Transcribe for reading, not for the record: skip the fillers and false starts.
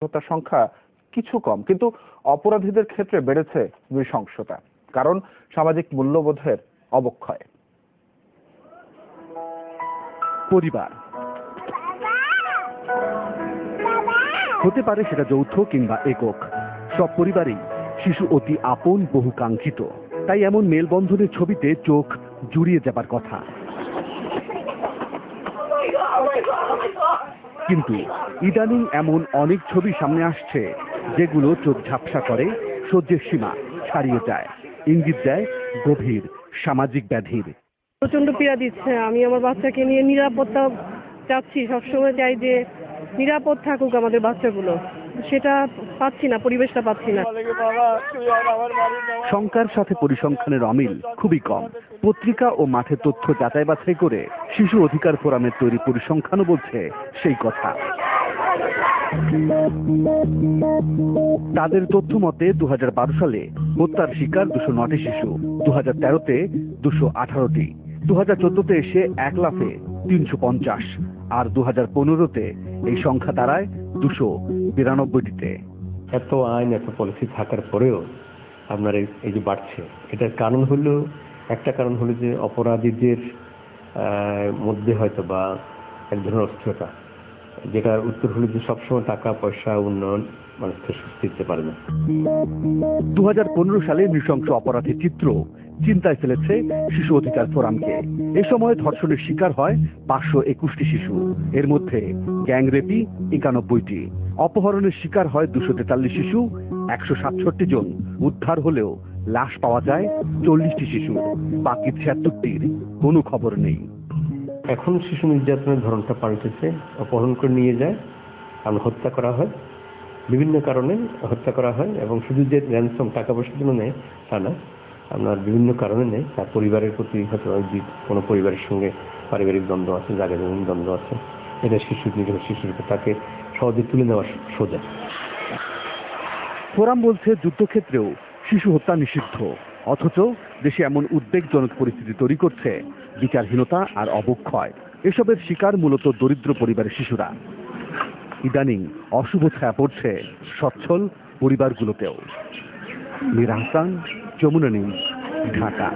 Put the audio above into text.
হত্যার সংখ্যা কিছু কম, কিন্তু অপরাধীদের ক্ষেত্রে বেড়েছে নৃশংসতা, কারণ সামাজিক মূল্যবোধের অবক্ষয়। পরিবার হতে পারে সেটা যৌথ কিংবা একক, সব পরিবারেই শিশু অতি আপন, বহু কাঙ্ক্ষিত। তাই এমন মেলবন্ধনের ছবিতে চোখ জুড়িয়ে যাবার কথা। কিন্তু ইদানিং এমন অনেক ছবি সামনে আসছে যেগুলো চোখ ঝাপসা করে, সহ্যের সীমা ছাড়িয়ে যায়, ইঙ্গিত দেয় গভীর সামাজিক ব্যাধির। প্রচন্ড পীড়া দিচ্ছে। আমি আমার বাচ্চাকে নিয়ে নিরাপত্তা চাচ্ছি, সবসময় চাই যে নিরাপদ থাকুক আমাদের বাচ্চাগুলো, সেটা পাচ্ছি না, পরিবেশটা পাচ্ছি না। শঙ্কার সাথে পরিসংখ্যানের অমিল খুবই কম। পত্রিকা ও মাঠের তথ্য যাচাই বাছাই করে শিশু অধিকার ফোরামের তৈরি পরিসংখ্যানও বলছে সেই কথা। তাদের তথ্য মতে 2012 সালে হত্যার শিকার 209টি শিশু, 2013-তে 218টি, 2014-তে এসে 1 লাফে 350, আর 2015-তে এই সংখ্যা দাঁড়ায় 292টিতে। এত আইন, এত পলিসি থাকার পরেও আপনার এই যে বাড়ছে, এটার কারণ হলো, একটা কারণ হলো যে অপরাধীদের মধ্যে হয়তো বা এক ধরনের অস্থিরতা, যেটার উত্তর হলো যে সবসময় টাকা পয়সা উন্নয়ন মানুষকে স্বস্তি দিতে পারে না। 2015 সালে নৃশংস অপরাধের চিত্র চিন্তায় ফেলেছে শিশু অধিকার ফোরামকে। এ সময় ধর্ষণের শিকার হয় 521টি শিশু, এর মধ্যে গ্যাংরেপি 91টি, অপহরণের শিকার হয় 243 শিশু, 167 জন উদ্ধার হলেও লাশ পাওয়া যায় 40টি শিশু, বাকি 76টির কোনো খবর নেই। এখন শিশু নির্যাতনের ধরনটা পাল্টেছে। অপহরণ করে নিয়ে যায়, আমরা হত্যা করা হয়, বিভিন্ন কারণে হত্যা করা হয়, এবং শুধু যে র্যানসম টাকা পয়সার জন্য নেয় তা না, আপনার বিভিন্ন কারণে নেই। তার পরিবারের প্রতি হয়তো কোনো পরিবারের সঙ্গে পারিবারিক দ্বন্দ্ব আছে, জায়গা জমিন দ্বন্দ্ব আছে, এটা শিশুর তাকে সহজে তুলে নেওয়া সোজা। ফোরাম বলছে যুদ্ধক্ষেত্রেও শিশু হত্যা নিষিদ্ধ, অথচ দেশে এমন উদ্বেগজনক পরিস্থিতি তৈরি করছে বিচারহীনতা আর অবক্ষয়। এসবের শিকার মূলত দরিদ্র পরিবারের শিশুরা। ইদানিং অশুভ ছায়া পড়ছে সচ্ছল পরিবারগুলোতেও। মীরা হাসান, যমুনা নিউজ, ঢাকা।